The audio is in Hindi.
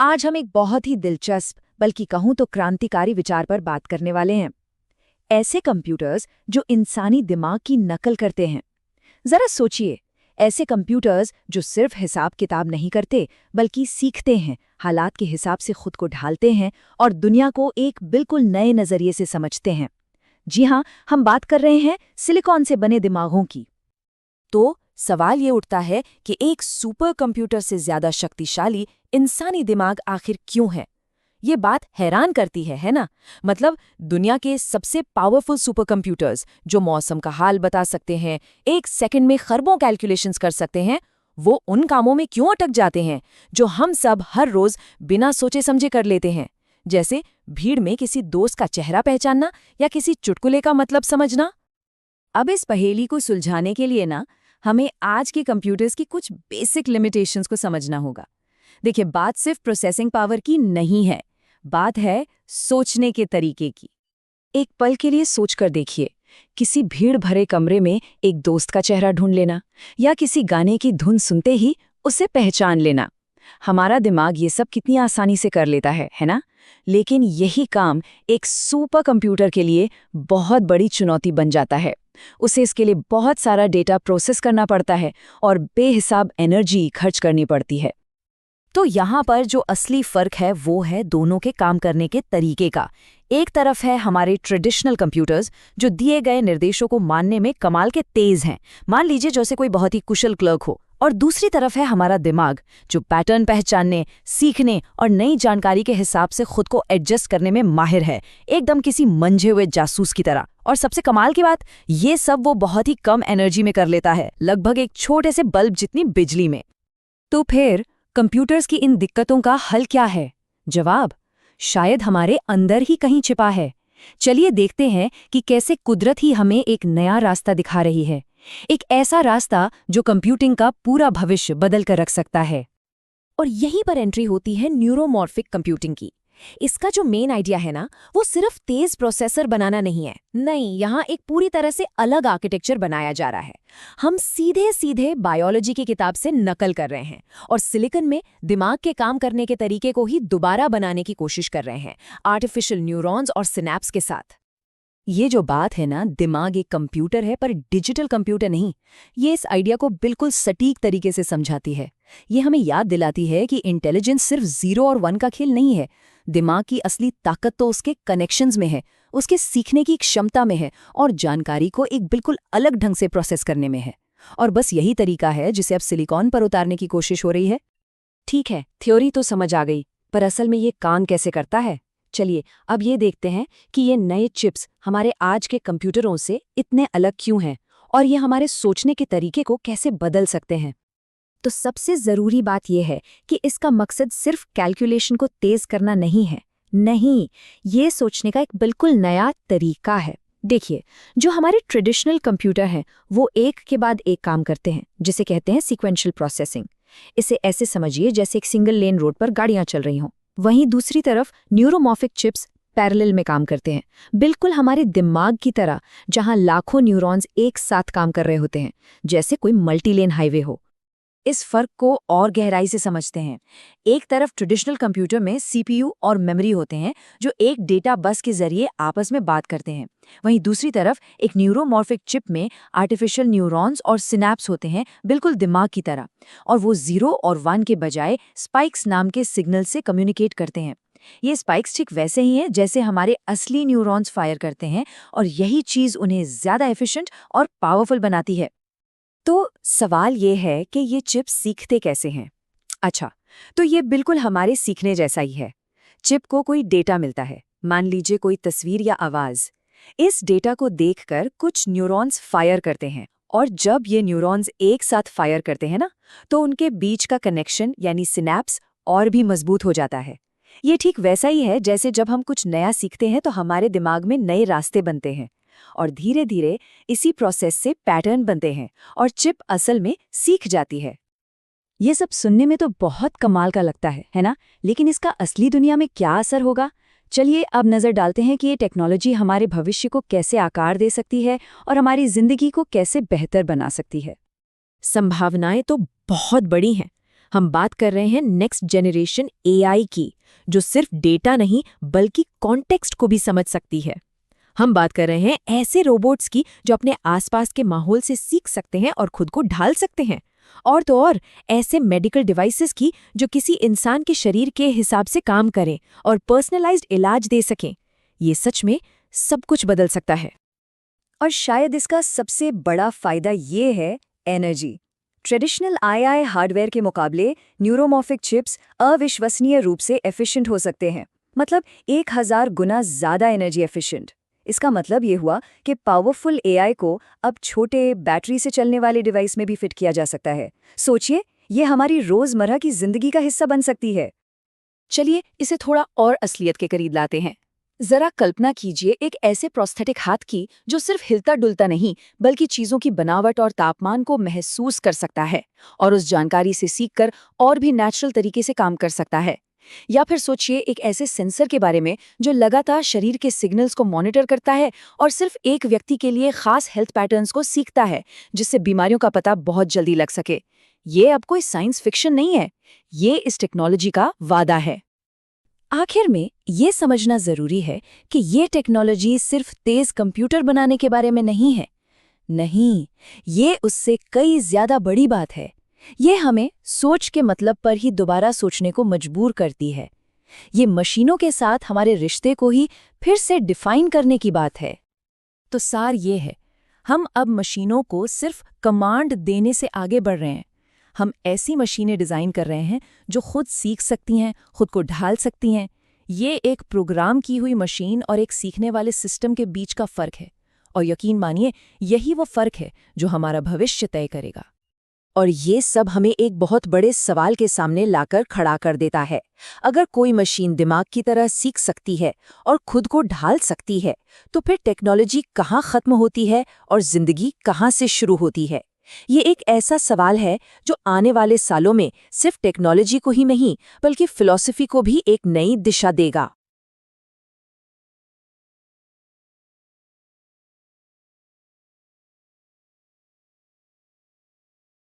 आज हम एक बहुत ही दिलचस्प बल्कि कहूँ तो क्रांतिकारी विचार पर बात करने वाले हैं। ऐसे कंप्यूटर्स जो इंसानी दिमाग की नकल करते हैं। जरा सोचिए, ऐसे कंप्यूटर्स जो सिर्फ हिसाब किताब नहीं करते बल्कि सीखते हैं, हालात के हिसाब से खुद को ढालते हैं और दुनिया को एक बिल्कुल नए नजरिए से समझते हैं। जी हाँ, हम बात कर रहे हैं सिलिकॉन से बने दिमागों की। तो सवाल ये उठता है कि एक सुपर कंप्यूटर से ज्यादा शक्तिशाली इंसानी दिमाग आखिर क्यों है? ये बात हैरान करती है ना? मतलब दुनिया के सबसे पावरफुल सुपर कंप्यूटर्स जो मौसम का हाल बता सकते हैं, एक सेकंड में खरबों कैलकुलेशंस कर सकते हैं, वो उन कामों में क्यों अटक जाते हैं जो हम सब हर रोज बिना सोचे समझे कर लेते हैं, जैसे भीड़ में किसी दोस्त का चेहरा पहचानना या किसी चुटकुले का मतलब समझना। अब इस पहेली को सुलझाने के लिए हमें आज के कंप्यूटर्स की कुछ बेसिक लिमिटेशंस को समझना होगा। देखिए, बात सिर्फ प्रोसेसिंग पावर की नहीं है, बात है सोचने के तरीके की। एक पल के लिए सोचकर देखिए, किसी भीड़ भरे कमरे में एक दोस्त का चेहरा ढूंढ लेना या किसी गाने की धुन सुनते ही उसे पहचान लेना। हमारा दिमाग ये सब कितनी आसानी से कर लेता है ना? लेकिन यही काम एक सुपर कंप्यूटर के लिए बहुत बड़ी चुनौती बन जाता है। उसे इसके लिए बहुत सारा डेटा प्रोसेस करना पड़ता है और बेहिसाब एनर्जी खर्च करनी पड़ती है। तो यहाँ पर जो असली फर्क है वो है दोनों के काम करने के तरीके का। एक तरफ है हमारे ट्रेडिशनल कंप्यूटर्स जो दिए गए निर्देशों को मानने में कमाल के तेज हैं, मान लीजिए जैसे कोई बहुत ही कुशल क्लर्क हो। और दूसरी तरफ है हमारा दिमाग जो पैटर्न पहचानने, सीखने और नई जानकारी के हिसाब से खुद को एडजस्ट करने में माहिर है, एकदम किसी मंझे हुए जासूस की तरह। और सबसे कमाल की बात, ये सब वो बहुत ही कम एनर्जी में कर लेता है, लगभग एक छोटे से बल्ब जितनी बिजली में। तो फिर कंप्यूटर्स की इन दिक्कतों का हल क्या है? जवाब शायद हमारे अंदर ही कहीं छिपा है। चलिए देखते हैं कि कैसे कुदरत ही हमें एक नया रास्ता दिखा रही है, एक ऐसा रास्ता जो कंप्यूटिंग का पूरा भविष्य बदल कर रख सकता है। और यहीं पर एंट्री होती है न्यूरोमॉर्फिक कंप्यूटिंग की। इसका जो मेन आइडिया है वो सिर्फ तेज प्रोसेसर बनाना नहीं है। नहीं, यहाँ एक पूरी तरह से अलग आर्किटेक्चर बनाया जा रहा है। हम सीधे सीधे बायोलॉजी की किताब से नकल कर रहे हैं और सिलिकॉन में दिमाग के काम करने के तरीके को ही दोबारा बनाने की कोशिश कर रहे हैं, आर्टिफिशियल न्यूरॉन्स और सिनैप्स के साथ। ये जो बात है दिमाग एक कंप्यूटर है पर डिजिटल कंप्यूटर नहीं, ये इस आइडिया को बिल्कुल सटीक तरीके से समझाती है। ये हमें याद दिलाती है कि इंटेलिजेंस सिर्फ 0 और 1 का खेल नहीं है। दिमाग की असली ताकत तो उसके कनेक्शंस में है, उसके सीखने की क्षमता में है और जानकारी को एक बिल्कुल अलग ढंग से प्रोसेस करने में है। और बस यही तरीका है जिसे अब सिलिकॉन पर उतारने की कोशिश हो रही है। ठीक है, थ्योरी तो समझ आ गई, पर असल में ये काम कैसे करता है? चलिए अब ये देखते हैं कि ये नए चिप्स हमारे आज के कंप्यूटरों से इतने अलग क्यों हैं और ये हमारे सोचने के तरीके को कैसे बदल सकते हैं। तो सबसे ज़रूरी बात यह है कि इसका मकसद सिर्फ कैलकुलेशन को तेज़ करना नहीं है। नहीं, ये सोचने का एक बिल्कुल नया तरीका है। देखिए, जो हमारे ट्रेडिशनल कंप्यूटर हैं वो एक के बाद एक काम करते हैं, जिसे कहते हैं सीक्वेंशियल प्रोसेसिंग। इसे ऐसे समझिए जैसे एक सिंगल लेन रोड पर गाड़ियां चल रही हों। वहीं दूसरी तरफ न्यूरोमॉर्फिक चिप्स पैरेलल में काम करते हैं, बिल्कुल हमारे दिमाग की तरह, जहां लाखों न्यूरॉन्स एक साथ काम कर रहे होते हैं, जैसे कोई मल्टीलेन हाईवे हो। इस फर्क को और गहराई से समझते हैं। एक तरफ ट्रेडिशनल कंप्यूटर में सीपीयू और मेमोरी होते हैं जो एक डेटा बस के जरिए आपस में बात करते हैं। वहीं दूसरी तरफ एक न्यूरोमॉर्फिक चिप में आर्टिफिशियल न्यूरॉन्स और सिनैप्स होते हैं, बिल्कुल दिमाग की तरह। और वो 0 और 1 के बजाय स्पाइक्स नाम के सिग्नल से कम्युनिकेट करते हैं। ये स्पाइक्स ठीक वैसे ही हैं जैसे हमारे असली न्यूरॉन्स फायर करते हैं, और यही चीज़ उन्हें ज़्यादा एफिशिएंट और पावरफुल बनाती है। तो सवाल ये है कि ये चिप्स सीखते कैसे हैं? अच्छा, तो ये बिल्कुल हमारे सीखने जैसा ही है। चिप को कोई डेटा मिलता है, मान लीजिए कोई तस्वीर या आवाज़। इस डेटा को देखकर कुछ न्यूरॉन्स फायर करते हैं, और जब ये न्यूरॉन्स एक साथ फायर करते हैं तो उनके बीच का कनेक्शन यानी सिनैप्स और भी मजबूत हो जाता है। ये ठीक वैसा ही है जैसे जब हम कुछ नया सीखते हैं तो हमारे दिमाग में नए रास्ते बनते हैं, और धीरे धीरे इसी प्रोसेस से पैटर्न बनते हैं और चिप असल में सीख जाती है। ये सब सुनने में तो बहुत कमाल का लगता है ना? लेकिन इसका असली दुनिया में क्या असर होगा? चलिए अब नज़र डालते हैं कि ये टेक्नोलॉजी हमारे भविष्य को कैसे आकार दे सकती है और हमारी जिंदगी को कैसे बेहतर बना सकती है। संभावनाएं तो बहुत बड़ी हैं। हम बात कर रहे हैं नेक्स्ट जनरेशन एआई की, जो सिर्फ डेटा नहीं बल्कि कॉन्टेक्स्ट को भी समझ सकती है। हम बात कर रहे हैं ऐसे रोबोट्स की जो अपने आसपास के माहौल से सीख सकते हैं और खुद को ढाल सकते हैं। और तो और ऐसे मेडिकल डिवाइसेस की जो किसी इंसान के शरीर के हिसाब से काम करें और पर्सनलाइज्ड इलाज दे सकें। ये सच में सब कुछ बदल सकता है। और शायद इसका सबसे बड़ा फायदा ये है एनर्जी। ट्रेडिशनल AI हार्डवेयर के मुकाबले न्यूरोमॉर्फिक चिप्स अविश्वसनीय रूप से एफिशिएंट हो सकते हैं, मतलब 1000 गुना ज़्यादा एनर्जी एफिशिएंट। इसका मतलब ये हुआ कि पावरफुल AI को अब छोटे बैटरी से चलने वाले डिवाइस में भी फिट किया जा सकता है। सोचिए, ये हमारी रोज़मर्रा की ज़िंदगी का हिस्सा बन सकती है। चलिए इसे थोड़ा और असलियत के करीब लाते हैं। जरा कल्पना कीजिए एक ऐसे प्रोस्थेटिक हाथ की जो सिर्फ हिलता डुलता नहीं बल्कि चीजों की बनावट और तापमान को महसूस कर सकता है और उस जानकारी से सीखकर और भी नेचुरल तरीके से काम कर सकता है। या फिर सोचिए एक ऐसे सेंसर के बारे में जो लगातार शरीर के सिग्नल्स को मॉनिटर करता है और सिर्फ एक व्यक्ति के लिए खास हेल्थ पैटर्न्स को सीखता है, जिससे बीमारियों का पता बहुत जल्दी लग सके। ये अब कोई साइंस फिक्शन नहीं है, ये इस टेक्नोलॉजी का वादा है। आखिर में ये समझना जरूरी है कि ये टेक्नोलॉजी सिर्फ तेज कंप्यूटर बनाने के बारे में नहीं है। नहीं, ये उससे कई ज्यादा बड़ी बात है। ये हमें सोच के मतलब पर ही दोबारा सोचने को मजबूर करती है। ये मशीनों के साथ हमारे रिश्ते को ही फिर से डिफाइन करने की बात है। तो सार ये है, हम अब मशीनों को सिर्फ कमांड देने से आगे बढ़ रहे हैं। हम ऐसी मशीनें डिज़ाइन कर रहे हैं जो खुद सीख सकती हैं, खुद को ढाल सकती हैं। ये एक प्रोग्राम की हुई मशीन और एक सीखने वाले सिस्टम के बीच का फ़र्क है। और यकीन मानिए, यही वो फ़र्क है जो हमारा भविष्य तय करेगा। और ये सब हमें एक बहुत बड़े सवाल के सामने लाकर खड़ा कर देता है। अगर कोई मशीन दिमाग की तरह सीख सकती है और खुद को ढाल सकती है, तो फिर टेक्नोलॉजी कहाँ ख़त्म होती है और ज़िंदगी कहाँ से शुरू होती है? ये एक ऐसा सवाल है जो आने वाले सालों में सिर्फ टेक्नोलॉजी को ही नहीं बल्कि फिलॉसफी को भी एक नई दिशा देगा।